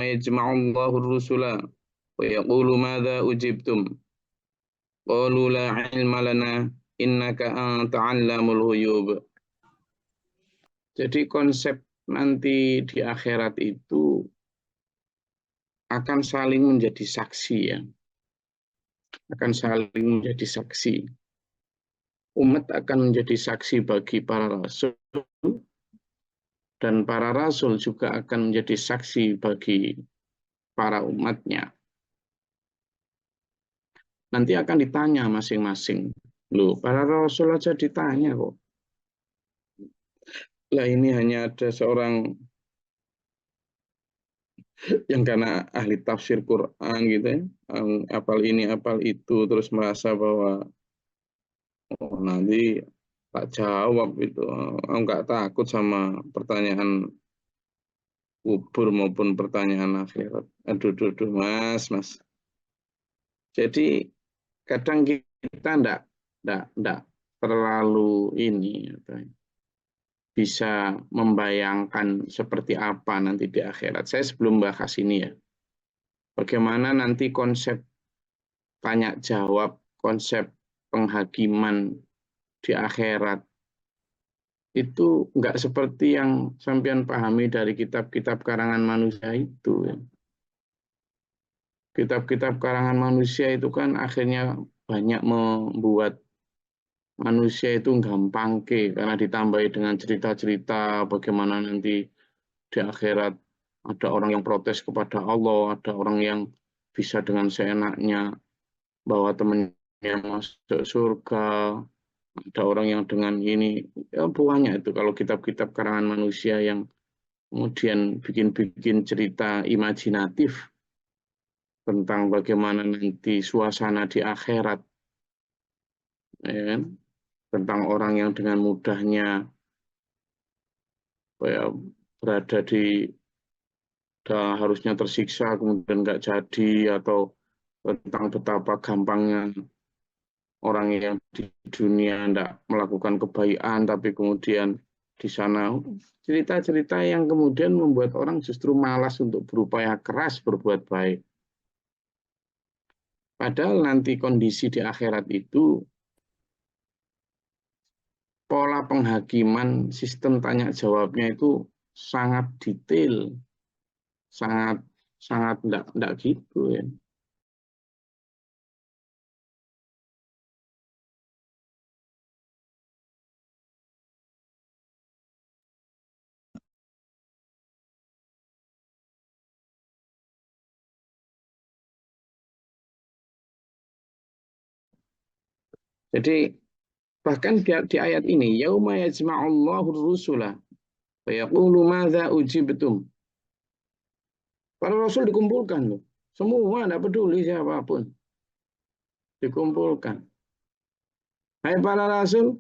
yajma'ullahu ar-rusula wa yaqulu madza ujibtum qalu la ilma lana innaka anta 'allamul ghuyub. Jadi konsep nanti di akhirat itu akan saling menjadi saksi ya. Akan saling menjadi saksi. Umat akan menjadi saksi bagi para rasul dan para rasul juga akan menjadi saksi bagi para umatnya. Nanti akan ditanya masing-masing. Loh, para rasul aja ditanya kok. Lah ini hanya ada seorang yang karena ahli tafsir Quran gitu ya, apal ini apal itu terus merasa bahwa oh, nanti tak jawab itu, nggak takut sama pertanyaan kubur maupun pertanyaan akhirat. Aduh, aduh, mas. Jadi kadang kita ndak terlalu ini bisa membayangkan seperti apa nanti di akhirat. Saya sebelum bahas ini ya, bagaimana nanti konsep tanya jawab, konsep penghakiman di akhirat itu nggak seperti yang sampean pahami dari kitab-kitab karangan manusia itu. Kitab-kitab karangan manusia itu kan akhirnya banyak membuat manusia itu gampang karena ditambahi dengan cerita-cerita bagaimana nanti di akhirat ada orang yang protes kepada Allah, ada orang yang bisa dengan seenaknya bawa temannya masuk surga, ada orang yang dengan ini, ya banyak itu kalau kitab-kitab karangan manusia yang kemudian bikin-bikin cerita imajinatif tentang bagaimana nanti suasana di akhirat, ya kan? Tentang orang yang dengan mudahnya ya, berada di harusnya tersiksa kemudian nggak jadi, atau tentang betapa gampangnya orang yang di dunia tidak melakukan kebaikan tapi kemudian di sana cerita-cerita yang kemudian membuat orang justru malas untuk berupaya keras berbuat baik. Padahal nanti kondisi di akhirat itu pola penghakiman sistem tanya jawabnya itu sangat detail, sangat sangat enggak gitu ya. Jadi bahkan di ayat ini yauma yajma'ullahu rusula wa yaqulu madza ujibtum. Para rasul dikumpulkan loh. Semua tidak peduli siapapun dikumpulkan. Hai para rasul,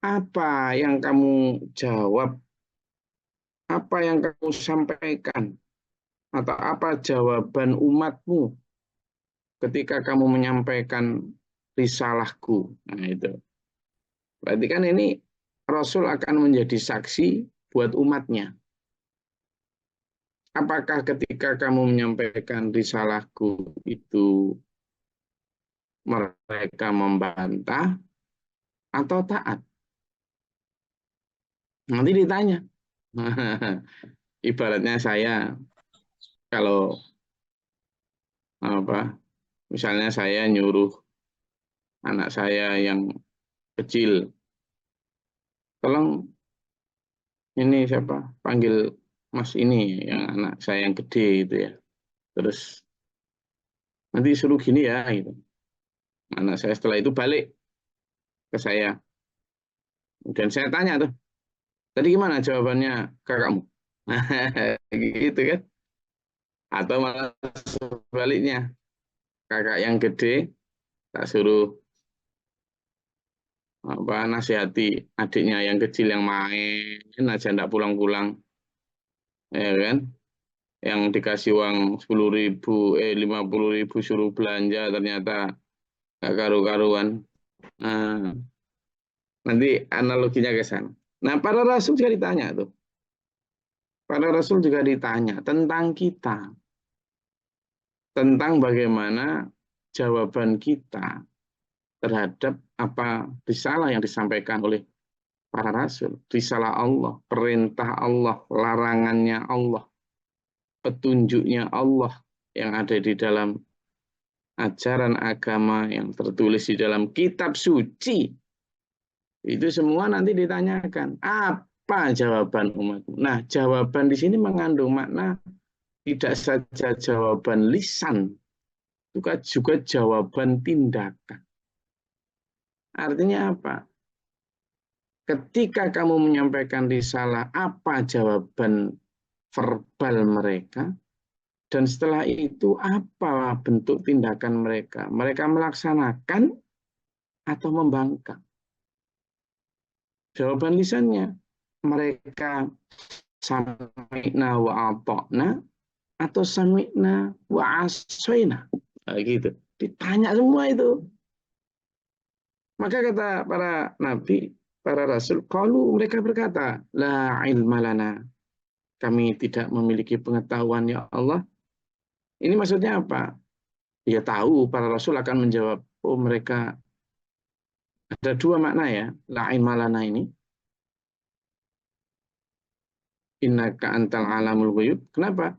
apa yang kamu jawab? Apa yang kamu sampaikan? Atau apa jawaban umatmu ketika kamu menyampaikan risalahku? Nah itu. Berarti kan ini Rasul akan menjadi saksi buat umatnya. Apakah ketika kamu menyampaikan risalahku itu mereka membantah atau taat? Nanti ditanya. Ibaratnya saya kalau apa, misalnya saya nyuruh anak saya yang kecil, tolong ini siapa, panggil Mas ini yang anak saya yang gede itu ya. Terus nanti suruh gini ya gitu. Anak saya setelah itu balik ke saya. Dan saya tanya tuh, tadi gimana jawabannya kakakmu? Gitu kan? Atau malah sebaliknya, kakak yang gede tak suruh apa nasihati adiknya yang kecil yang main aja ndak pulang-pulang, ya kan? Yang dikasih uang 10.000, 50.000 suruh belanja ternyata gak karu-karuan. Nah, nanti analoginya ke sana. Nah, para rasul juga ditanya tuh. para rasul juga ditanya tentang kita, tentang bagaimana jawaban kita terhadap apa risalah yang disampaikan oleh para rasul, risalah Allah, perintah Allah, larangannya Allah, petunjuknya Allah yang ada di dalam ajaran agama yang tertulis di dalam kitab suci. Itu semua nanti ditanyakan, apa jawaban umatmu? Nah, jawaban di sini mengandung makna tidak saja jawaban lisan, juga jawaban tindakan. Artinya apa? Ketika kamu menyampaikan risalah, apa jawaban verbal mereka? Dan setelah itu apa bentuk tindakan mereka? Mereka melaksanakan atau membangkang? Jawaban lisannya, mereka sami'na wa ata'na atau sami'na wa asoina. Nah, gitu. Ditanya semua itu. Maka kata para nabi, para rasul, qalu, mereka berkata, la ilma lana. Kami tidak memiliki pengetahuan ya Allah. Ini maksudnya apa? Ya tahu para rasul akan menjawab, oh mereka ada dua makna ya, la ilma lana ini. Innaka antal alamul ghuyub. Kenapa?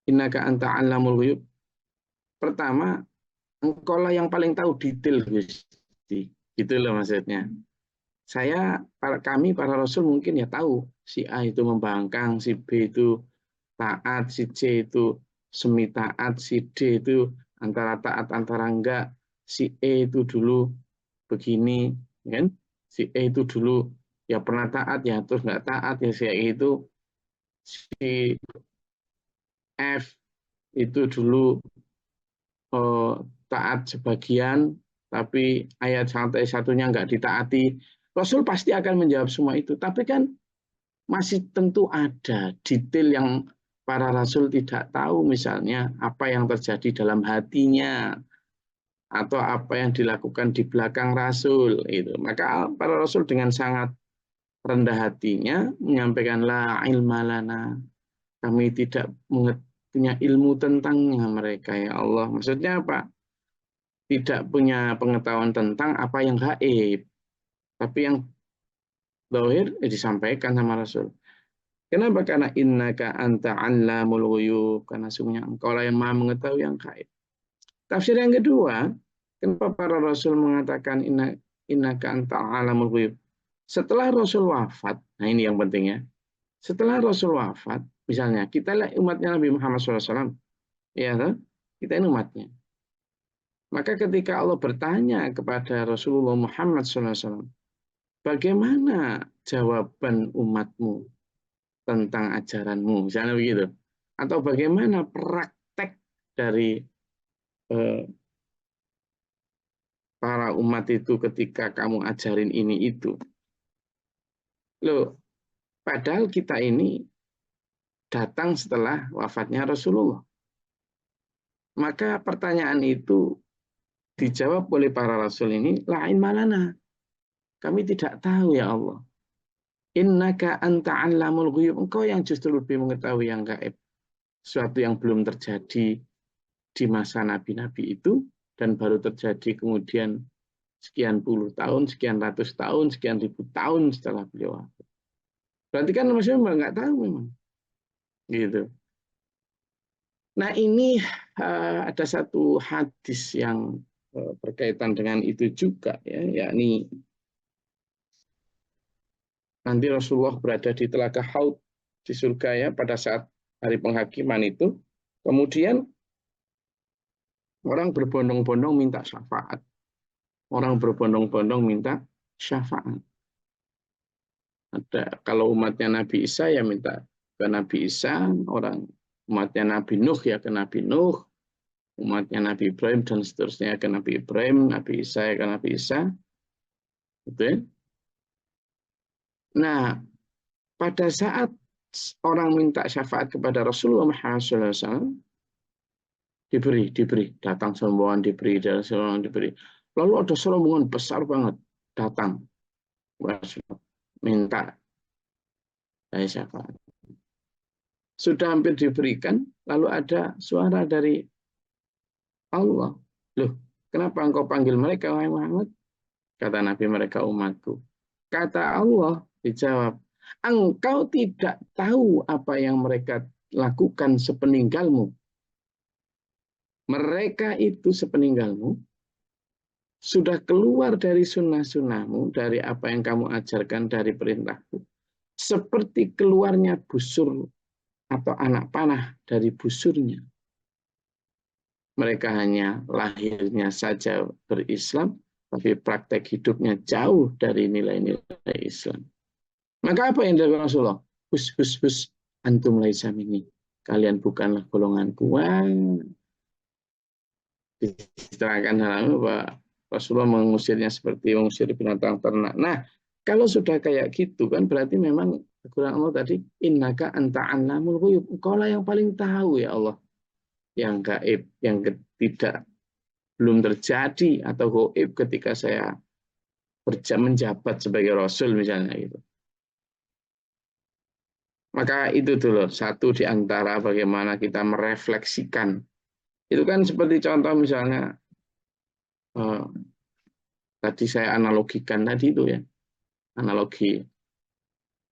Innaka anta alamul ghuyub. Pertama, engkau lah yang paling tahu detail Gusti. Gitu loh maksudnya. Kami para rasul mungkin ya tahu si A itu membangkang, si B itu taat, si C itu semi taat, si D itu antara taat antara enggak, si E itu dulu begini, kan? Si E itu dulu ya pernah taat ya terus enggak taat ya, si E itu, si F itu dulu eh, taat sebagian tapi ayat satunya enggak ditaati. Rasul pasti akan menjawab semua itu, tapi kan masih tentu ada detail yang para rasul tidak tahu, misalnya apa yang terjadi dalam hatinya atau apa yang dilakukan di belakang rasul itu. Maka para rasul dengan sangat rendah hatinya menyampaikan la ilma lana, kami tidak punya ilmu tentangnya mereka ya Allah. Maksudnya apa? Tidak punya pengetahuan tentang apa yang gaib, tapi yang zahir disampaikan sama rasul. Kenapa? Karena innaka anta 'allamul ghuyub, karena sungguhnya engkau lah yang maha mengetahui yang gaib. Tafsir yang kedua, kenapa para rasul mengatakan innaka anta 'allamul ghuyub? Setelah rasul wafat, nah ini yang penting ya. Setelah rasul wafat, misalnya kita lah umatnya Nabi Muhammad SAW, ya kan? Kita ini umatnya. Maka ketika Allah bertanya kepada Rasulullah Muhammad SAW, bagaimana jawaban umatmu tentang ajaranmu, misalnya begitu. Atau bagaimana praktek dari para umat itu ketika kamu ajarin ini itu. Loh, padahal kita ini datang setelah wafatnya Rasulullah. Maka pertanyaan itu dijawab oleh para rasul ini, lain malana. Kami tidak tahu ya Allah. Innaka anta 'allamul ghuyub. Engkau yang justru lebih mengetahui yang gaib. Sesuatu yang belum terjadi di masa nabi-nabi itu dan baru terjadi kemudian sekian puluh tahun, sekian ratus tahun, sekian ribu tahun setelah beliau wafat. Berarti kan maksudnya nggak tahu memang, gitu. Nah ini ada satu hadis yang berkaitan dengan itu juga ya, yakni nanti Rasulullah berada di telaga Haud di surga ya pada saat hari penghakiman itu, kemudian orang berbondong-bondong minta syafaat, orang berbondong-bondong minta syafaat. Ada kalau umatnya Nabi Isa ya minta ke Nabi Isa, orang umatnya Nabi Nuh ya ke Nabi Nuh, umatnya Nabi Ibrahim dan seterusnya ke Nabi Ibrahim, Nabi Isa ya ke Nabi Isa. Gitu ya. Nah, pada saat orang minta syafaat kepada Rasulullah Muhammad SAW, diberi, datang serombongan diberi, dan serombongan diberi. Lalu ada serombongan besar banget datang minta syafaat. sudah hampir diberikan, lalu ada suara dari Allah. Loh, kenapa engkau panggil mereka, wahai Muhammad? Kata Nabi, mereka umatku. Kata Allah, dijawab, engkau tidak tahu apa yang mereka lakukan sepeninggalmu. Mereka itu sepeninggalmu sudah keluar dari sunnah-sunnahmu, dari apa yang kamu ajarkan dari perintahku. Seperti keluarnya busur atau anak panah dari busurnya. Mereka hanya lahirnya saja berislam, tapi praktek hidupnya jauh dari nilai-nilai Islam. Maka apa yang dilakukan Rasulullah? Hus, hus, hus, antum laisa minni. Kalian bukanlah golonganku. Wah, diterangkan bahwa Rasulullah mengusirnya seperti mengusir binatang ternak. Nah, kalau sudah kayak gitu kan berarti memang Al-Quran Allah tadi, innaka anta alamul ghuyub. Engkau lah yang paling tahu ya Allah. Yang gaib, yang tidak belum terjadi atau gaib ketika saya menjabat sebagai Rasul misalnya gitu. Maka itu dulu satu di antara bagaimana kita merefleksikan. Itu kan seperti contoh misalnya tadi saya analogikan tadi itu ya. Analogi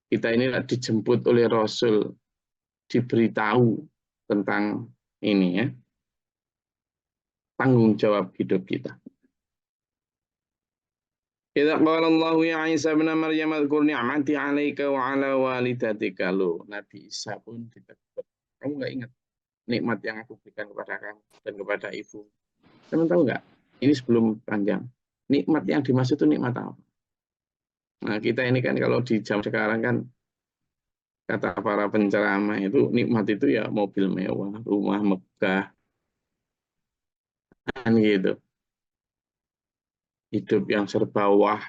kita ini dijemput oleh Rasul, diberitahu tentang ini ya, tanggung jawab hidup kita. Idza qala Allah ya Isa bin Maryam adkur ni'mati 'alaika wa 'ala walidatika. Lo Nabi Isa pun ditegur. Kamu nggak ingat nikmat yang aku berikan kepada kamu dan kepada ibu? Kamu tahu nggak? Ini sebelum panjang. Nikmat yang dimaksud itu nikmat apa? Nah, kita ini kan kalau di jam sekarang kan kata para penceramah itu nikmat itu ya mobil mewah, rumah megah, kan gitu. Hidup yang serba wah.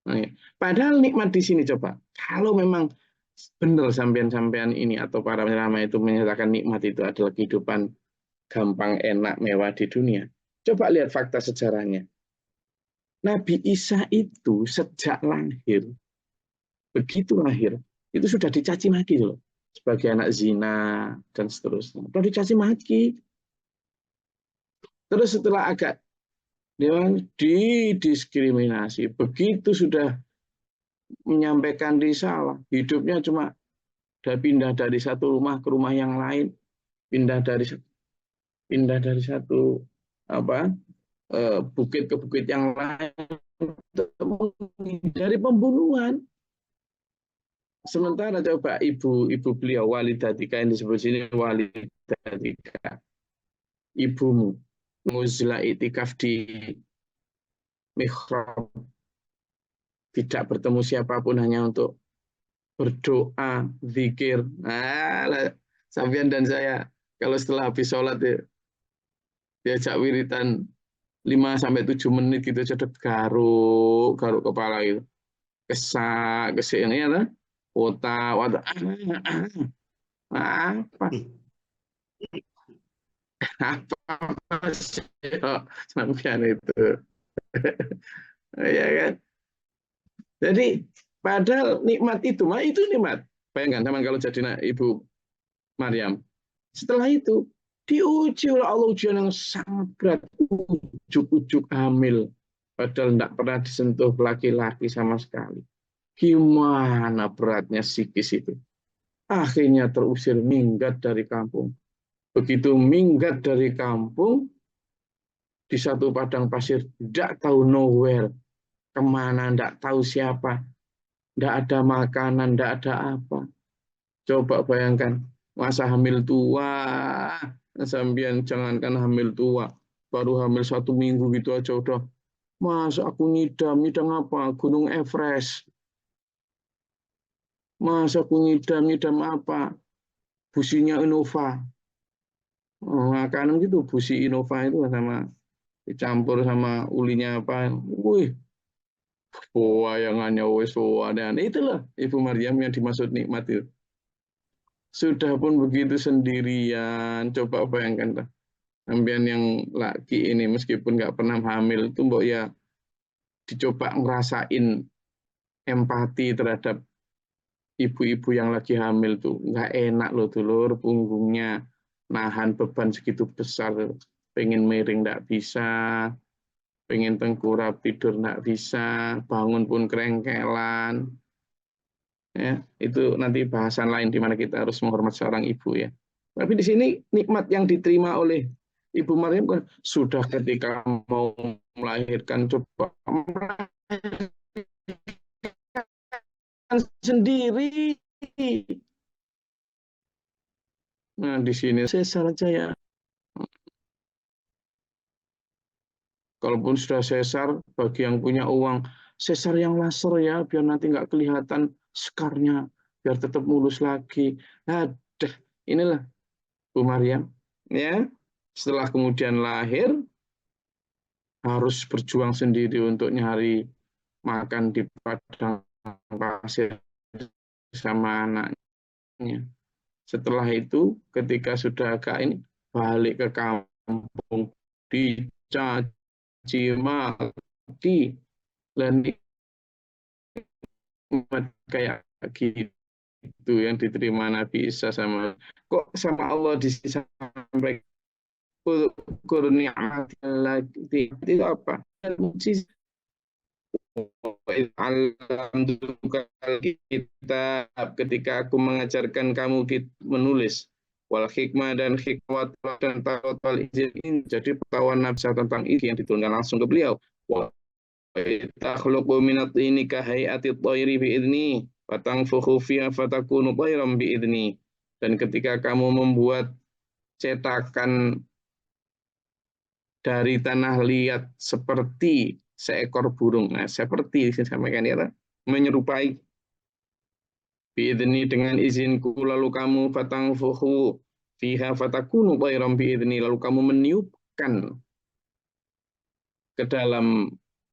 Nah, ya. Padahal nikmat di sini coba. Kalau memang benar sampean-sampean ini atau para penceramah itu menyatakan nikmat itu adalah kehidupan gampang, enak, mewah di dunia. Coba lihat fakta sejarahnya. Nabi Isa itu sejak lahir, begitu lahir, itu sudah dicaci maki loh. Sebagai anak zina dan seterusnya. Sudah dicaci maki. Terus setelah agak dewasa didiskriminasi. Begitu sudah menyampaikan risalah, hidupnya cuma pindah dari satu rumah ke rumah yang lain, pindah dari satu apa bukit ke bukit yang lain dari pembunuhan. Sementara coba ibu beliau walidatika yang disebut sini walidatika, ibumu menguzlah itikaf di mihrab, tidak bertemu siapapun hanya untuk berdoa, zikir. Nah, sampean dan saya kalau setelah habis sholat ya, diajak wiritan 5 sampai 7 menit gitu, cedek garuk garuk kepala itu, kesak kesini ya lah, otak otak apa apa sih sampean itu ya kan. Jadi padahal nikmat itu mah itu nikmat. Bayangkan teman kalau jadi ibu Maryam, setelah itu diuji oleh Allah ujian yang sangat berat, ujuk-ujuk hamil, padahal tidak pernah disentuh laki-laki sama sekali. Gimana beratnya psikis itu. Akhirnya terusir minggat dari kampung. Begitu minggat dari kampung, di satu padang pasir, tidak tahu nowhere, kemana, tidak tahu siapa, tidak ada makanan, tidak ada apa. Coba bayangkan, masa hamil tua, sampean jangankan hamil tua, baru hamil 1 minggu gitu aja udah, masa aku ngidam apa? Gunung Everest. Masa aku ngidam apa? Businya Innova. Makanan gitu, busi Innova itu sama dicampur sama ulinya apa? Wih, wayangannya wes aneh-aneh. Itulah Ibu Maryam yang dimaksud nikmat itu. Sudah pun begitu sendirian, coba bayangkan sampean yang laki ini meskipun nggak pernah hamil itu mbok ya dicoba ngerasain empati terhadap ibu-ibu yang lagi hamil tuh nggak enak loh dulur, punggungnya nahan beban segitu besar, pengen miring nggak bisa, pengen tengkurap tidur nggak bisa, bangun pun kerengkelan. Ya, itu nanti bahasan lain di mana kita harus menghormat seorang ibu ya. Tapi di sini nikmat yang diterima oleh Ibu Maryam kan sudah ketika mau melahirkan coba melahirkan sendiri. Nah, di sini sesar aja ya. Kalaupun sudah sesar, bagi yang punya uang, sesar yang laser ya, biar nanti nggak kelihatan skarnya, biar tetap mulus lagi. Ada, inilah Bu Maryam. Ya, setelah kemudian lahir, harus berjuang sendiri untuk nyari makan di padang pasir sama anaknya. Setelah itu, ketika sudah agak ini, balik ke kampung, dicaci maki, dan nikmat kayak gitu yang diterima Nabi Isa sama kok sama Allah disampaikan kurnia lagi itu apa? Kitab ketika aku mengajarkan kamu menulis wal hikmah dan hikmat dan tawat wal izin ini jadi pengetahuan Nabi tentang ini yang diturunkan langsung ke beliau. Takhluqu minat ini kahayati thairi biidni fatangfukhu fiha fatakunu thairan biidni. Dan ketika kamu membuat cetakan dari tanah liat seperti seekor burung. Nah, seperti saya sampaikan ya, menyerupai biidni dengan izinku lalu kamu fatangfukhu fiha fatakunu thairan biidni lalu kamu meniupkan ke dalam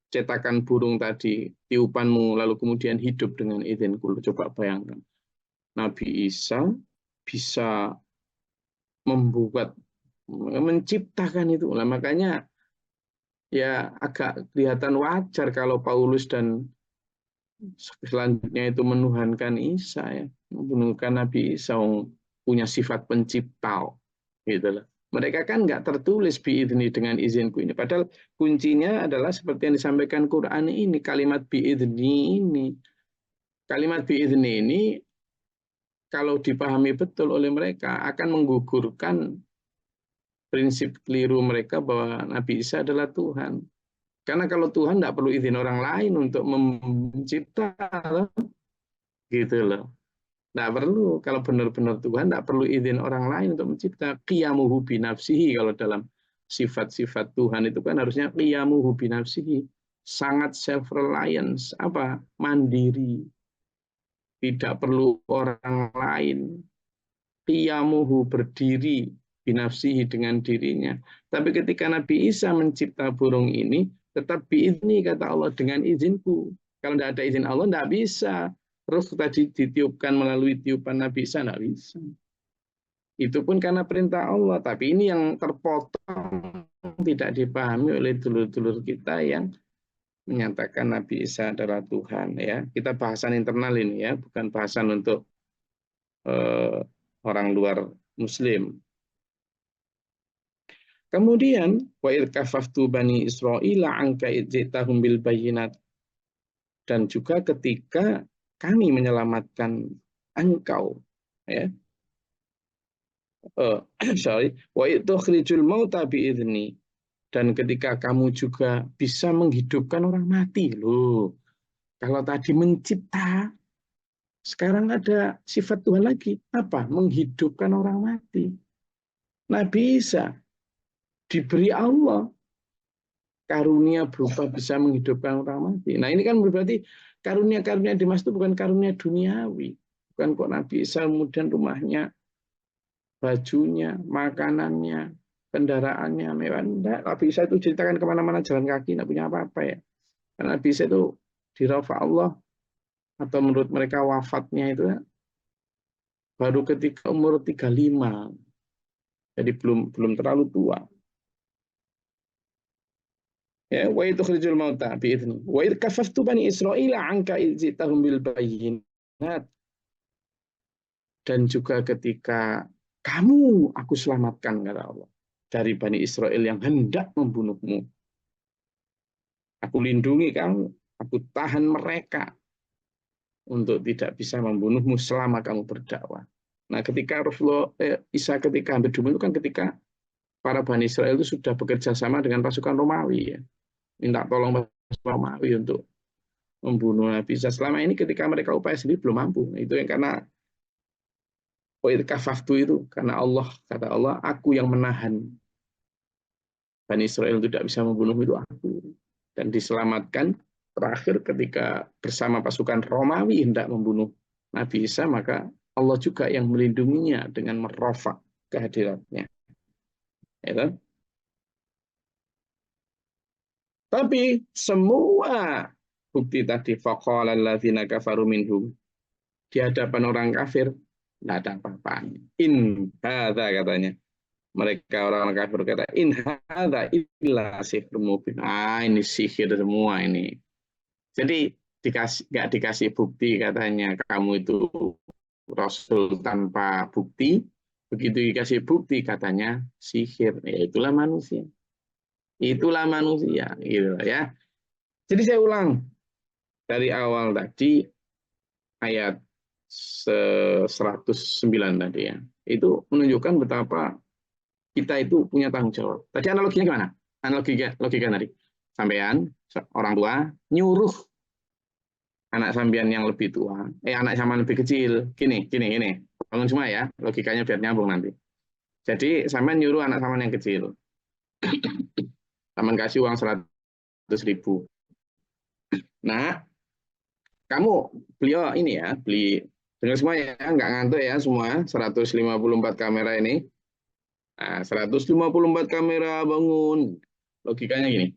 cetakan burung tadi, tiupanmu lalu kemudian hidup dengan izinku. Coba bayangkan. Nabi Isa bisa membuat menciptakan itu. Nah, makanya ya agak kelihatan wajar kalau Paulus dan selanjutnya itu menuhankan Isa ya, menuhankan Nabi Isa punya sifat pencipta gitu loh. Mereka kan nggak tertulis biidni dengan izinku ini. Padahal kuncinya adalah seperti yang disampaikan Quran ini, kalimat biidni ini. Kalimat biidni ini kalau dipahami betul oleh mereka akan menggugurkan prinsip keliru mereka bahwa Nabi Isa adalah Tuhan. Karena kalau Tuhan tidak perlu izin orang lain untuk mencipta, gitu loh. Tidak perlu, kalau benar-benar Tuhan tidak perlu izin orang lain untuk mencipta. Qiyamuhu binafsihi, kalau dalam sifat-sifat Tuhan itu kan harusnya qiyamuhu binafsihi. Sangat self-reliance, apa? Mandiri. Tidak perlu orang lain. Qiyamuhu berdiri binafsihi dengan dirinya. Tapi ketika Nabi Isa mencipta burung ini, tetap biizni kata Allah dengan izinku. Kalau tidak ada izin Allah, tidak bisa. Terus tadi ditiupkan melalui tiupan Nabi Isa, tidak bisa. Itu pun karena perintah Allah. Tapi ini yang terpotong, tidak dipahami oleh dulur-dulur kita yang menyatakan Nabi Isa adalah Tuhan. Ya, kita bahasan internal ini ya, bukan bahasan untuk orang luar Muslim. Kemudian wa kafaftu bani Israila anka idzitahum bil bayyinat, dan juga ketika kami menyelamatkan engkau ya sorry wa tukhrijul mauta biizni, dan ketika kamu juga bisa menghidupkan orang mati loh. Kalau tadi mencipta, sekarang ada sifat Tuhan lagi apa? Menghidupkan orang mati. Nabi Isa diberi Allah karunia berupa bisa menghidupkan orang mati. Nah ini kan berarti karunia-karunia dimaksud itu bukan karunia duniawi. Bukan kok Nabi Isa kemudian rumahnya, bajunya, makanannya, kendaraannya mewah. Enggak, Nabi Isa itu ceritakan kemana-mana jalan kaki, tidak punya apa-apa ya. Karena Nabi Isa itu dirafa Allah, atau menurut mereka wafatnya itu baru ketika umur 35. Jadi belum terlalu tua. Ya, wa tukhrijul mauta bi'idzni wa id kafaftu bani Israila anka idzitahum bil bayyinat, Dan juga ketika kamu aku selamatkan, kata Allah, dari Bani Israel yang hendak membunuhmu. Aku lindungi kamu, aku tahan mereka untuk tidak bisa membunuhmu selama kamu berdakwah. Nah, ketika Rasulullah Isa ketika hampir dibunuh itu kan ketika para Bani Israel itu sudah bekerja sama dengan pasukan Romawi, ya. Minta tolong pasukan Romawi untuk membunuh Nabi Isa. Selama ini ketika mereka upaya sendiri belum mampu. Itu yang karena kafaftu itu, karena Allah, kata Allah, aku yang menahan Bani Israel tidak bisa membunuh itu aku. Dan diselamatkan terakhir ketika bersama pasukan Romawi hendak membunuh Nabi Isa, maka Allah juga yang melindunginya dengan merofak kehadirannya. Ya, tapi semua bukti tadi faqala alladzina kafaru minhum, di hadapan orang kafir tidak ada apa-apanya. In hadza, katanya. Mereka orang kafir kata in hadza illa sihrun mubin. Ini sihir semua ini. Jadi nggak dikasih bukti, katanya kamu itu Rasul tanpa bukti. Begitu dikasih bukti, katanya sihir. Ya, itulah manusia. Itulah manusia, gitu ya. Jadi saya ulang dari awal tadi ayat 109 tadi ya. Itu menunjukkan betapa kita itu punya tanggung jawab. Tadi analoginya gimana? Logika tadi. Sampean orang tua nyuruh anak sampean yang lebih tua, anak sama lebih kecil, gini. Bangun semua ya, logikanya biar nyambung nanti. Jadi sampean nyuruh anak sama yang kecil, sampean kasih uang 100.000. Nah, kamu beli dengar semua ya, nggak ngantuk ya semua, 154 kamera ini. Nah, 154 kamera bangun. Logikanya gini,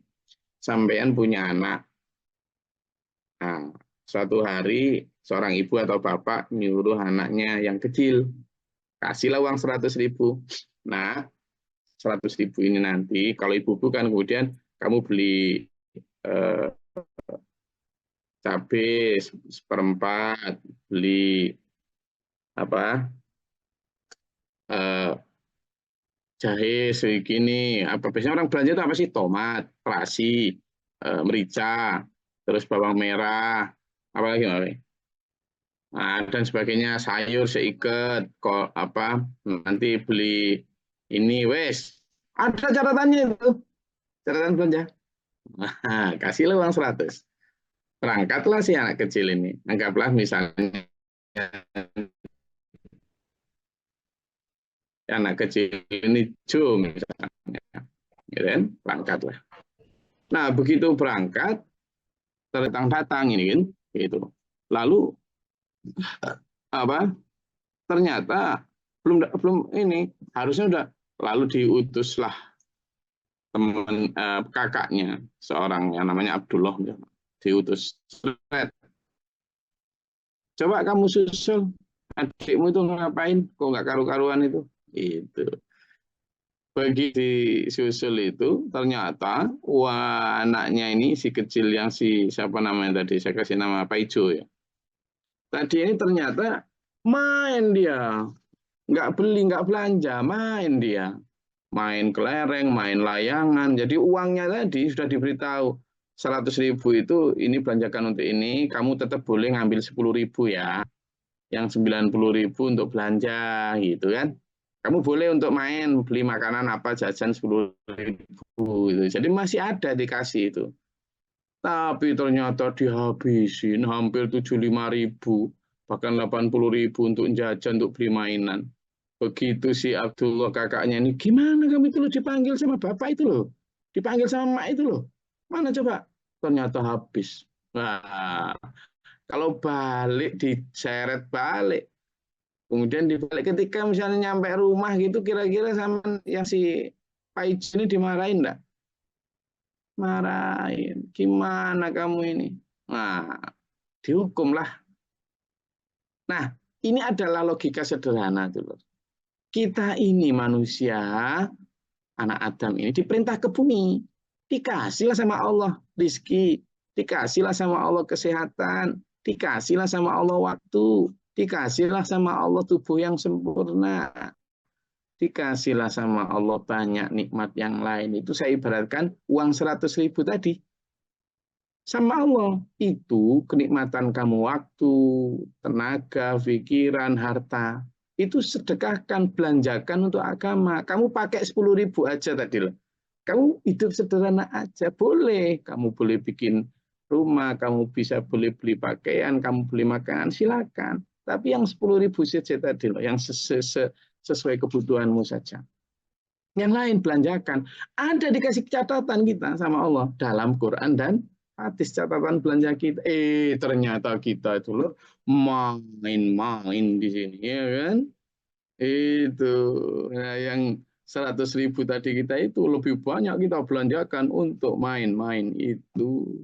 sampean punya anak. Nah, suatu hari seorang ibu atau bapak nyuruh anaknya yang kecil, kasihlah uang 100.000. Nah, 100.000 ini nanti kalau ibu bukan, kemudian kamu beli eh, cabai seperempat, beli apa eh, jahe segini, apa biasanya orang belanja itu apa sih? Tomat, terasi, merica, terus bawang merah, apalagi. Nah, dan sebagainya, sayur seikat, kok apa nanti beli ini wes. Ada catatannya itu, catatan belanja. Nah, kasihlah uang 100. Berangkatlah si anak kecil ini. Anggaplah misalnya anak kecil ini Joe misalnya. Ya kan? Berangkatlah. Nah, begitu berangkat, datang ini kan, gitu. Lalu apa? Ternyata belum ini harusnya udah, lalu diutuslah teman kakaknya seorang yang namanya Abdullah, diutus, coba kamu susul adikmu itu ngapain, kok nggak karu-karuan itu bagi disusul itu ternyata wah, anaknya ini si kecil yang si siapa namanya tadi saya kasih nama Paijo ya, tadi ini ternyata main dia, nggak beli nggak belanja, main dia, main kelereng, main layangan. Jadi uangnya tadi sudah diberitahu 100.000 itu ini belanjakan untuk ini, kamu tetap boleh ngambil 10.000 ya, yang 90.000 untuk belanja gitu kan. Kamu boleh untuk main beli makanan apa jajan 10.000 itu. Jadi masih ada dikasih itu. Tapi ternyata dihabisin hampir 75.000, bahkan 80.000 untuk jajan, untuk beli mainan. Begitu si Abdullah kakaknya ini, gimana kamu itu loh dipanggil sama bapak itu loh, dipanggil sama emak itu loh, mana coba? Ternyata habis. Nah, kalau balik diseret balik, kemudian dibalik ketika misalnya nyampe rumah gitu, kira-kira sama yang si Pak Ijo ini dimarahin enggak? Marahin. Gimana kamu ini? Nah, dihukumlah. Nah, ini adalah logika sederhana dulu. Kita ini manusia, anak Adam ini diperintah ke bumi. Dikasihlah sama Allah rizki, dikasihlah sama Allah kesehatan, dikasihlah sama Allah waktu. Dikasihlah sama Allah tubuh yang sempurna. Dikasihlah sama Allah banyak nikmat yang lain. Itu saya ibaratkan uang 100.000 tadi. Sama Allah. Itu kenikmatan kamu waktu, tenaga, pikiran, harta. Itu sedekahkan, belanjakan untuk agama. Kamu pakai 10.000 aja tadi loh. Kamu hidup sederhana aja. Boleh. Kamu boleh bikin rumah, kamu bisa boleh beli pakaian, kamu beli makanan, silakan. Tapi yang 10.000 saja tadi loh, yang sesuai kebutuhanmu saja. Yang lain belanjakan. Ada dikasih catatan kita sama Allah dalam Quran dan hadis catatan belanja kita. Ternyata kita itu loh main-main di sini, ya kan? Itu nah, yang 100.000 tadi kita itu lebih banyak kita belanjakan untuk main-main itu.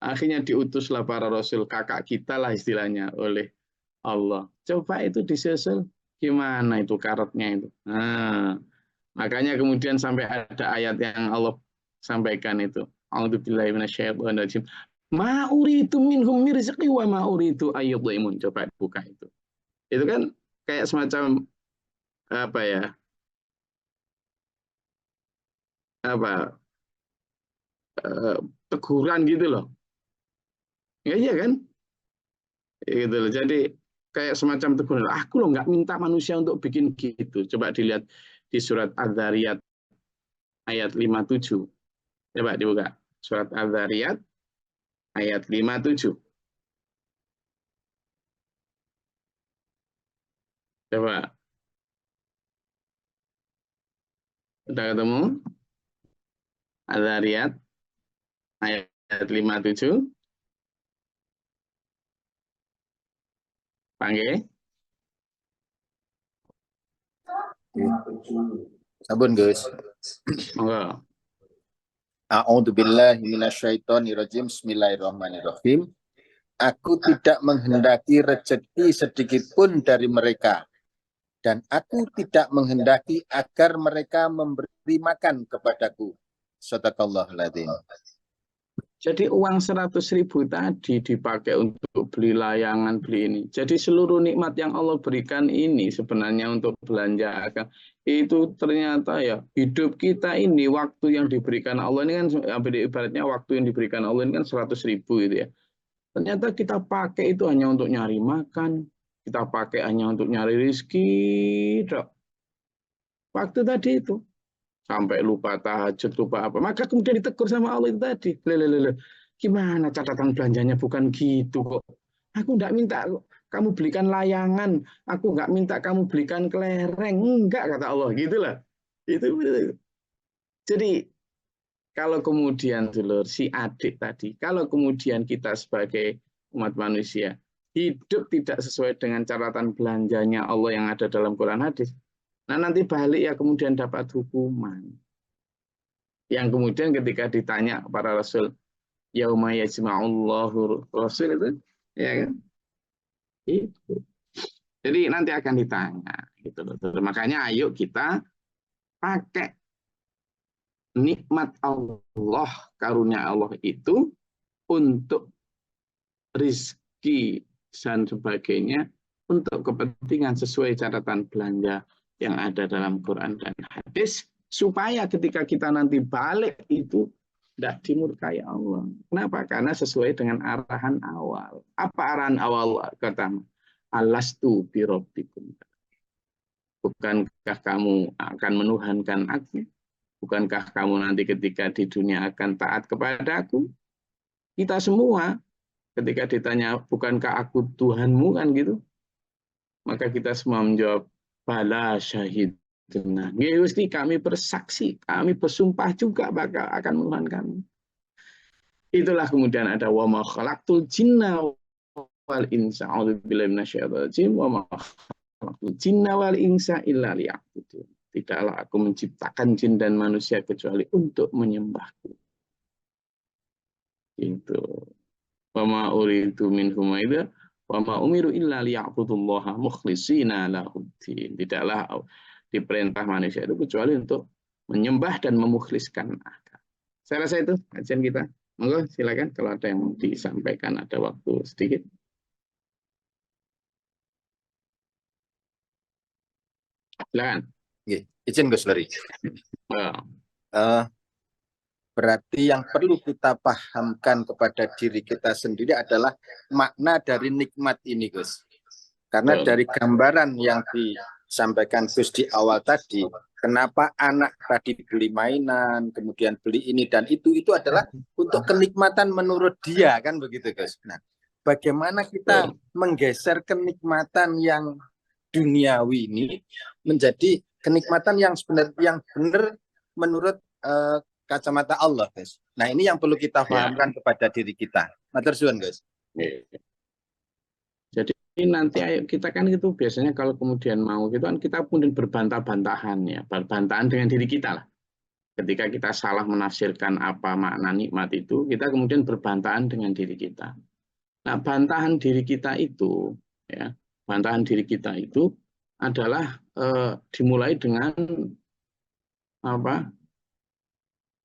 Akhirnya diutuslah para rasul kakak kita lah istilahnya oleh Allah. Coba itu disusul gimana itu karetnya itu. Nah, makanya kemudian sampai ada ayat yang Allah sampaikan itu. A'udzubillahi minasyaitonirrajim. Ma uridu minhum min rizqi wa ma uridu ayyudhimun. Coba buka itu. Itu kan kayak semacam apa ya? Apa teguran gitu loh. Ya iya kan? Gitu loh. Jadi kayak semacam teguran. Aku loh nggak minta manusia untuk bikin gitu. Coba dilihat di surat Az-Zariyat ayat 57. Coba dibuka. Surat Az-Zariyat ayat 57. Coba, udah ketemu? Al-Zariyat ayat 57. Panggil. Sabun, Gus. Monggo. A'udzubillahi minasyaitonirrajim. Bismillahirrahmanirrahim. Aku tidak menghendaki rezeki sedikit pun dari mereka, dan aku tidak menghendaki agar mereka memberi makan kepadaku. Shadaqallahul adzim. Jadi uang 100.000 tadi dipakai untuk beli layangan, beli ini. Jadi seluruh nikmat yang Allah berikan ini sebenarnya untuk belanja akan itu ternyata ya hidup kita ini waktu yang diberikan Allah ini kan ibaratnya waktu yang diberikan Allah ini kan 100.000 itu ya. Ternyata kita pakai itu hanya untuk nyari makan, kita pakai hanya untuk nyari rezeki, dok. Waktu tadi itu sampai lupa tahajud, lupa apa. Maka kemudian ditegur sama Allah itu tadi. Lele, gimana catatan belanjanya bukan gitu kok. Aku enggak minta kamu belikan layangan, aku enggak minta kamu belikan kelereng. Enggak kata Allah, gitulah. Itu. Jadi kalau kemudian dulur si adik tadi, kalau kemudian kita sebagai umat manusia hidup tidak sesuai dengan catatan belanjanya Allah yang ada dalam Quran hadis, nah nanti balik ya kemudian dapat hukuman. Yang kemudian ketika ditanya para rasul, yauma yajma'ullahu rasul itu, ya kan? Itu. Jadi nanti akan ditanya gitu loh. Makanya ayo kita pakai nikmat Allah, karunia Allah itu untuk rizki dan sebagainya untuk kepentingan sesuai catatan belanja yang ada dalam Quran dan hadis supaya ketika kita nanti balik itu tidak dimurkai Allah. Kenapa? Karena sesuai dengan arahan awal. Apa arahan awal? Kata Alastu birabbikum. Bukankah kamu akan menuhankan aku? Bukankah kamu nanti ketika di dunia akan taat kepada aku? Kita semua ketika ditanya, bukankah aku Tuhanmu kan gitu? Maka kita semua menjawab, bala syahid. Nah, Gusti kami bersaksi, kami bersumpah juga bakal akan menuhan kami. Itulah kemudian ada wa ma khalaqtul jinna wal insa a'udzubillahi minasyaitonir rajim wa ma khalaqtul jinna wal insa illa liya'budun. Tidaklah aku menciptakan jin dan manusia kecuali untuk menyembahku. Itu. Wa ma uridu minhum aidza wa ma umiru illa liya'budullaha mukhlishina lahuddin. Tidaklah diperintah manusia itu kecuali untuk menyembah dan memukhliskan agama. Saya rasa itu kajian kita. Monggo silakan kalau ada yang mau disampaikan, ada waktu sedikit. Silakan. Nggih, izin Gus Lori. Eh, Berarti yang perlu kita pahamkan kepada diri kita sendiri adalah makna dari nikmat ini, Gus. Karena betul. dari gambaran yang disampaikan Gus di awal tadi, kenapa anak tadi beli mainan, kemudian beli ini dan itu adalah untuk kenikmatan menurut dia, kan begitu, Gus. Nah, bagaimana kita Betul. menggeser kenikmatan yang duniawi ini menjadi kenikmatan yang benar menurut kacamata Allah, guys. Nah, ini yang perlu kita Ya. pahamkan kepada diri kita. Matur suwun, guys. Jadi nanti kita kan itu biasanya kalau kemudian mau gitu kan kita kemudian berbantah-bantahan ya, bantahan dengan diri kita lah. Ketika kita salah menafsirkan apa makna nikmat itu, kita kemudian berbantahan dengan diri kita. Nah, bantahan diri kita itu ya, bantahan diri kita itu adalah dimulai dengan apa?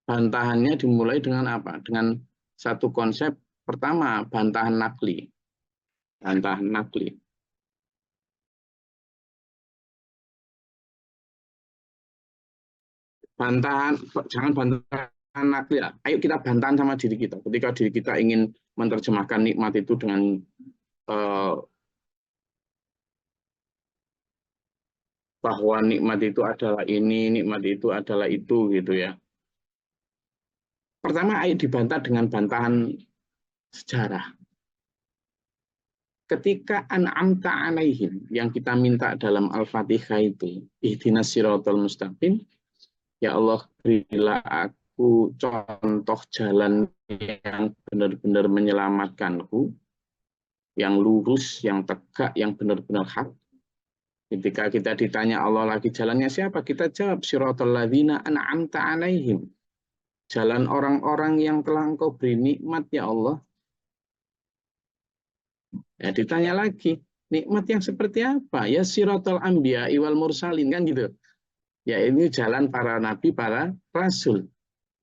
Bantahannya dimulai dengan apa? Dengan satu konsep pertama, bantahan nakli. Bantahan nakli. Bantahan, jangan bantahan nakli lah. Ayo kita bantahan sama diri kita. Ketika diri kita ingin menerjemahkan nikmat itu dengan bahwa nikmat itu adalah ini, nikmat itu adalah itu gitu ya. Pertama, ayo dibantah dengan bantahan sejarah. Ketika an'amta alaihim yang kita minta dalam Al-Fatihah itu, ihdinas siratal mustaqim, ya Allah berilah aku contoh jalan yang benar-benar menyelamatkanku, yang lurus, yang tegak, yang benar-benar hak. Ketika kita ditanya Allah lagi jalannya siapa, kita jawab siratal ladzina an'amta alaihim. Jalan orang-orang yang telah Engkau beri nikmat ya Allah. Ya ditanya lagi, nikmat yang seperti apa? Ya siratal anbiya wal mursalin kan gitu. Ya ini jalan para nabi, para rasul.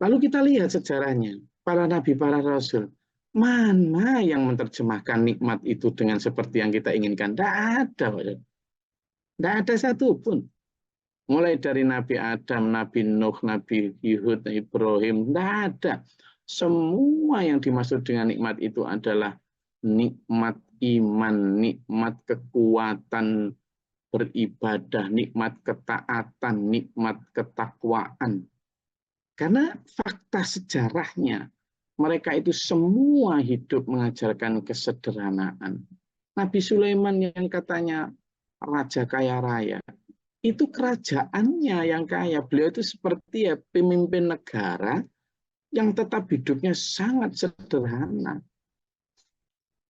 Lalu kita lihat sejarahnya, para nabi, para rasul. Mana yang menerjemahkan nikmat itu dengan seperti yang kita inginkan? Tidak ada. Tidak ada satupun. Mulai dari Nabi Adam, Nabi Nuh, Nabi Hud, Ibrahim, tidak ada. Semua yang dimaksud dengan nikmat itu adalah nikmat iman, nikmat kekuatan beribadah, nikmat ketaatan, nikmat ketakwaan. Karena fakta sejarahnya, mereka itu semua hidup mengajarkan kesederhanaan. Nabi Sulaiman yang katanya raja kaya raya, itu kerajaannya yang kaya. Beliau itu seperti ya pemimpin negara yang tetap hidupnya sangat sederhana.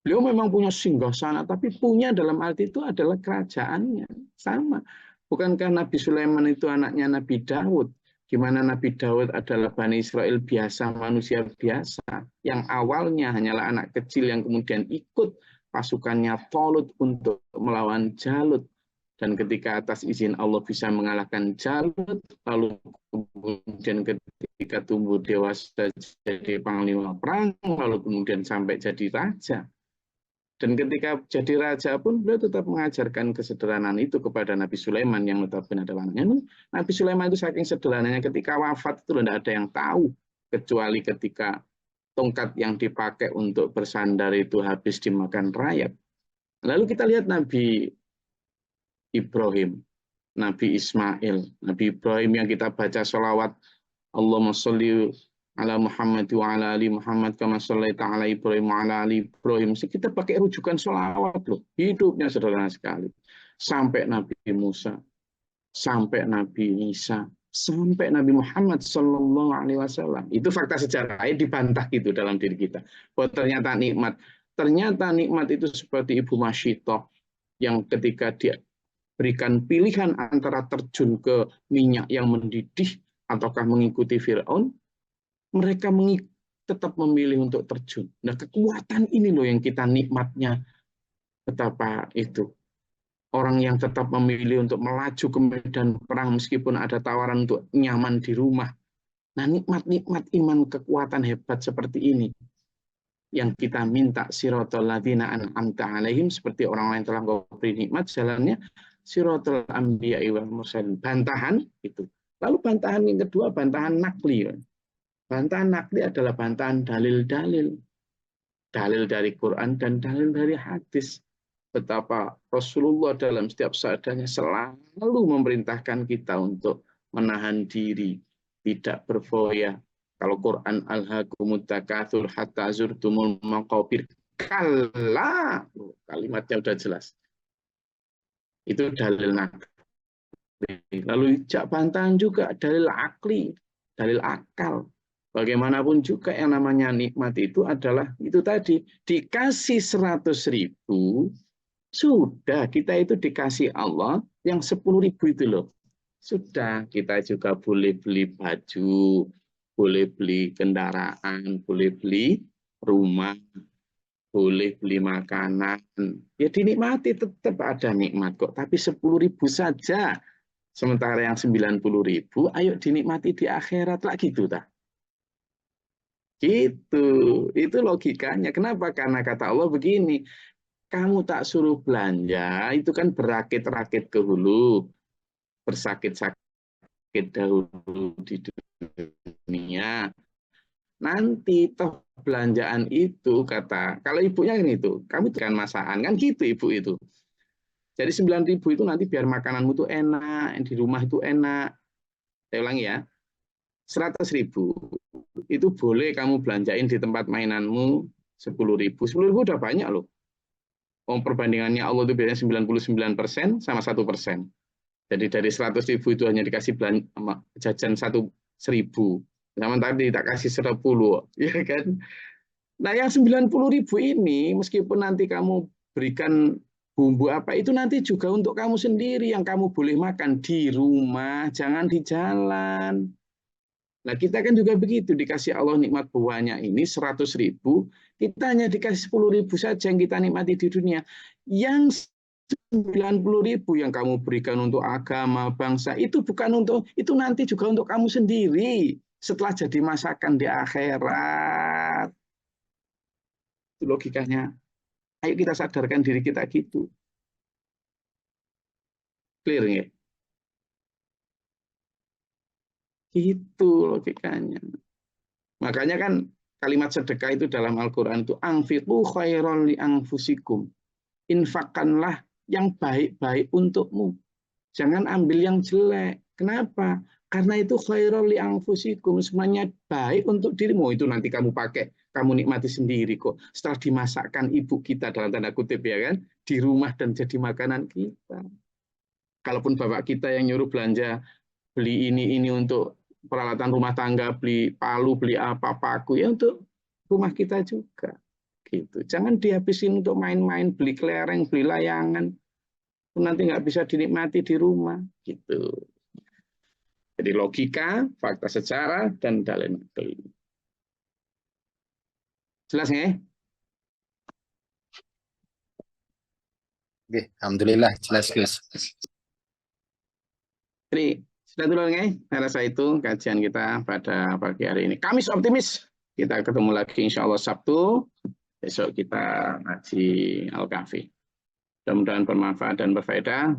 Beliau memang punya singgasana, tapi punya dalam arti itu adalah kerajaannya. Sama. Bukankah Nabi Sulaiman itu anaknya Nabi Daud? Di mana Nabi Daud adalah Bani Israel biasa, manusia biasa. Yang awalnya hanyalah anak kecil yang kemudian ikut pasukannya Talut untuk melawan Jalut. Dan ketika atas izin Allah bisa mengalahkan Jalut, lalu kemudian ketika tumbuh dewasa jadi panglima perang, lalu kemudian sampai jadi raja. Dan ketika jadi raja pun beliau tetap mengajarkan kesederhanaan itu kepada Nabi Sulaiman yang notabene adalah anaknya. Nabi Sulaiman itu saking sederhananya ketika wafat itu tidak ada yang tahu kecuali ketika tongkat yang dipakai untuk bersandar itu habis dimakan rayap. Lalu kita lihat Nabi Ibrahim, Nabi Ismail, Nabi Ibrahim yang kita baca sholawat Allahumma sholli ala Muhammad wa ala ali Muhammad kama shallaita ala Ibrahim wa ala ali Ibrahim. Kita pakai rujukan sholawat loh. Hidupnya sederhana sekali. Sampai Nabi Musa, sampai Nabi Isa, sampai Nabi Muhammad sallallahu alaihi wasallam. Itu fakta sejarah dibantah gitu dalam diri kita. Bahwa ternyata nikmat itu seperti Ibu Masyitoh yang ketika dia berikan pilihan antara terjun ke minyak yang mendidih ataukah mengikuti Fir'aun, mereka tetap memilih untuk terjun. Nah, kekuatan ini loh yang kita nikmatnya betapa itu. Orang yang tetap memilih untuk melaju ke medan perang meskipun ada tawaran untuk nyaman di rumah. Nah, nikmat-nikmat iman kekuatan hebat seperti ini yang kita minta siratal ladzina an'amta alaihim seperti orang-orang yang telah Engkau beri nikmat jalannya siratal anbiya'i wal mursalin. Bantahan itu. Lalu bantahan yang kedua, bantahan nakli. Bantahan nakli adalah bantahan dalil-dalil. Dalil dari Quran dan dalil dari hadis. Betapa Rasulullah dalam setiap seadanya selalu memerintahkan kita untuk menahan diri, tidak berfoya. Kalau Quran alhaakumut takatsur hatta zurtumul maqabir. Kalla, kalimatnya udah jelas. Itu dalil nakli. Lalu jak bantahan juga dalil akli, dalil akal. Bagaimanapun juga yang namanya nikmat itu adalah itu tadi, dikasih 100.000, sudah kita itu dikasih Allah yang 10.000 itu loh. Sudah, kita juga boleh beli baju, boleh beli kendaraan, boleh beli rumah, boleh beli makanan. Ya dinikmati, tetap ada nikmat kok. Tapi 10.000 saja. Sementara yang 90.000, ayo dinikmati di akhirat lah gitu tak? Gitu. Itu logikanya. Kenapa? Karena kata Allah begini, kamu tak suruh belanja, itu kan berakit-rakit ke hulu, bersakit-sakit dahulu di dunia. Nanti toh belanjaan itu kata, kalau ibunya ini tuh, kamu jangan masakan, kan gitu ibu itu. Jadi 9.000 itu nanti biar makananmu tuh enak, di rumah itu enak. Saya ulangi ya, 100.000 itu boleh kamu belanjain di tempat mainanmu 10.000. 10.000 udah banyak loh. Perbandingannya Allah itu biasanya 99% sama 1%. Jadi dari 100.000 itu hanya dikasih jajan 1.000. Sama tadi tak kasih 10, ya kan? Nah yang 90.000 ini meskipun nanti kamu berikan bumbu apa itu nanti juga untuk kamu sendiri yang kamu boleh makan di rumah, jangan di jalan. Nah kita kan juga begitu, dikasih Allah nikmat banyak ini 100.000, kita hanya dikasih 10.000 saja yang kita nikmati di dunia. Yang 90.000 yang kamu berikan untuk agama, bangsa, itu bukan untuk, itu nanti juga untuk kamu sendiri setelah jadi masakan di akhirat. Itu logikanya. Ayo kita sadarkan diri kita gitu. Clear nggak? Itu logikanya. Makanya kan kalimat sedekah itu dalam Al-Quran itu anfiqu khairan li anfusikum. Infakkanlah yang baik-baik untukmu. Jangan ambil yang jelek. Kenapa? Karena itu khairan li anfusikum. Semuanya baik untuk dirimu. Itu nanti kamu pakai, kamu nikmati sendiri kok. Setelah dimasakkan ibu kita dalam tanda kutip ya kan, di rumah dan jadi makanan kita. Kalaupun bapak kita yang nyuruh belanja, beli ini untuk peralatan rumah tangga, beli palu, beli apa, paku, ya untuk rumah kita juga. Gitu. Jangan dihabisin untuk main-main, beli kelereng, beli layangan. Nanti nggak bisa dinikmati di rumah. Gitu. Jadi logika, fakta sejarah, dan dalil nakli. Jelas nggak? Oke, alhamdulillah jelas Gus. Jadi sudah dulu nggak? Saya rasa itu kajian kita pada pagi hari ini. Kamis optimis. Kita ketemu lagi insya Allah Sabtu. Besok kita ngaji Al-Kahfi. Mudah-mudahan bermanfaat dan berfaedah.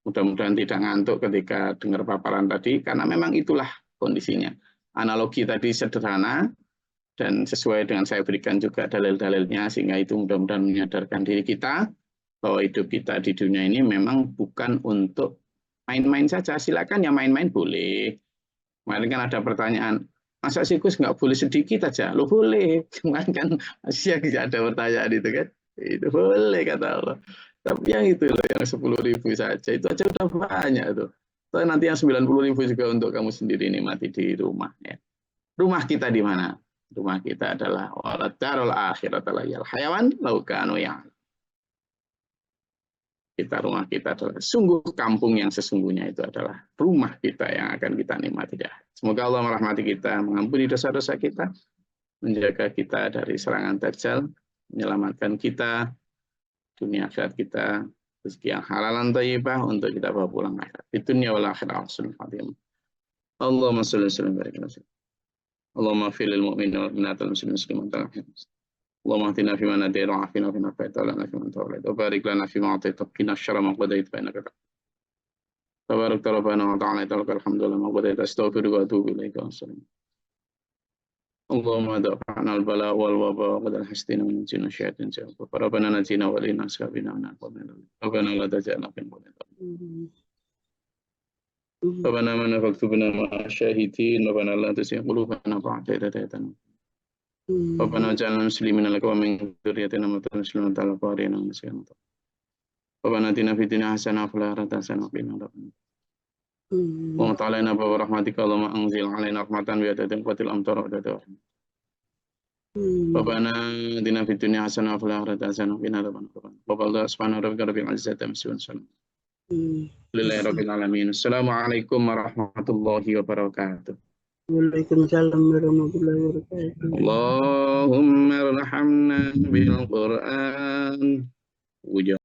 Mudah-mudahan tidak ngantuk ketika dengar paparan tadi, karena memang itulah kondisinya. Analogi tadi sederhana, dan sesuai dengan saya berikan juga dalil-dalilnya, sehingga itu mudah-mudahan menyadarkan diri kita, bahwa hidup kita di dunia ini memang bukan untuk main-main saja. Silakan ya main-main boleh. Kemarin kan ada pertanyaan, masa sih Gus nggak boleh sedikit aja? Lo boleh. Kemarin kan masih ada pertanyaan itu kan. Itu boleh kata Allah. Tapi yang itu loh, yang 10.000 saja, itu aja udah banyak tuh. So, nanti yang 90.000 juga untuk kamu sendiri nikmati di rumah. Ya. Rumah kita di mana? Rumah kita adalah waladarul akhirat alayal hayawan laukanu yang. Rumah kita adalah sungguh kampung yang sesungguhnya itu adalah rumah kita yang akan kita nikmati. Semoga Allah merahmati kita, mengampuni dosa-dosa kita, menjaga kita dari serangan Dajjal, menyelamatkan kita dunia akhirat kita, rezeki yang halalan thayyibah untuk kita bawa pulang akhirat. Di dunia wal akhirah. Allahumma shalli wa sallim wa barik ala Allahumma fil mu'minin wal mu'minat wal muslimin wal muslimat. اللهم اهدنا فيمن هديت وعافنا فيمن عافيت ولنا فيمن توليت وبارك لنا فيما أعطيت وقنا الشر ما قضيت فإنك تبارك ربنا وتعالى لك الحمد لله ما قضيت أستغفرك وأتوب إليك والسلام. اللهم دفعنا البلاء والوباء وقد الحسدنا ونجينا الشياطين ربنا نجينا ولينا أصحابنا من ربنا لا تجعلنا في المؤمنين ربنا من فاكتبنا مع الشاهدين ربنا لا تزغ قلوبنا بعد إذ هديتنا ربنا اجعلنا مسلمين لك ومن ذريتنا أمة مسلمة لك وأرنا مناسكنا ربنا آتنا في الدنيا حسنة وفي الآخرة حسنة وقنا عذاب النار اللهم تعالى باب رحمتك اللهم أنزل علينا رحمة بيدك قوة الأمطار وعدد الرحمة ربنا آتنا في الدنيا حسنة وفي الآخرة حسنة وقنا عذاب النار وقال سبحان ربك رب العزة عما يصفون لله رب العالمين. Assalamualaikum warahmatullahi wabarakatuh. Waalaikumsalam warahmatullahi wabarakatuh. Allahumma arhamna bil Qur'an.